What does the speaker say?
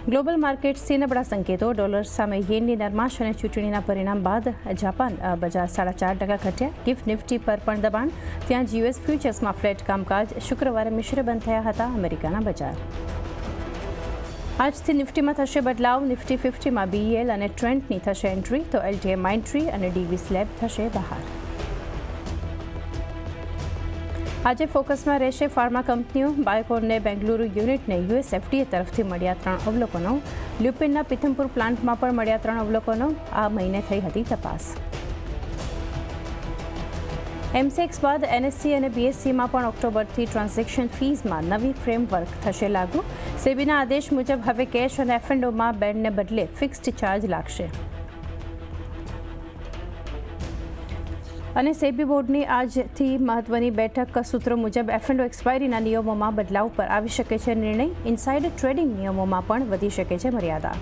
Global માર્કેટ્સથી નબળા સંકેતો, dollar સામે યેનની નરમાશ અને ચૂંટણીના પરિણામ બાદ જાપાન બજાર 4.5% ઘટ્યા. ગિફ્ટ નિફ્ટી પર પણ દબાણ. ત્યાં જ યુએસ ફ્યુચર્સમાં ફ્લેટ કામકાજ. શુક્રવારે મિશ્ર બંધ થયા હતા અમેરિકાના બજાર. આજથી નિફ્ટીમાં થશે બદલાવ. નિફ્ટી 50માં બીઈએલ અને ટ્રેન્ટની થશે એન્ટ્રી, તો એલટીએ માઇન્ડટ્રી અને ડીવી સ્લેબ થશે બહાર. આજે ફોકસમાં રહેશે ફાર્મા કંપનીઓ. બાયોકોનને બેંગલુરુ યુનિટને યુએસ એફડીએ તરફથી મળ્યા 3 અવલોકનો. લ્યુપિનના પિથમપુર પ્લાન્ટમાં પણ મળ્યા 3 અવલોકનો. આ મહિને થઈ હતી તપાસ. એમસેક્સ બાદ એનએસસી અને બીએસસીમાં પણ ઓક્ટોબરથી ટ્રાન્ઝેક્શન ફીઝમાં નવી ફ્રેમવર્ક થશે લાગુ. સેબીના આદેશ મુજબ હવે કેશ અને એફએન્ડોમાં બેન્ડને બદલે ફિક્સ્ડ ચાર્જ લાગશે. અને સેબી બોર્ડની આજથી મહત્વની બેઠક. સૂત્રો મુજબ એફએન્ડો એક્સપાયરીના નિયમોમાં બદલાવ પર આવી શકે છે નિર્ણય. ઇનસાઇડર ટ્રેડિંગ નિયમોમાં પણ વધી શકે છે મર્યાદા.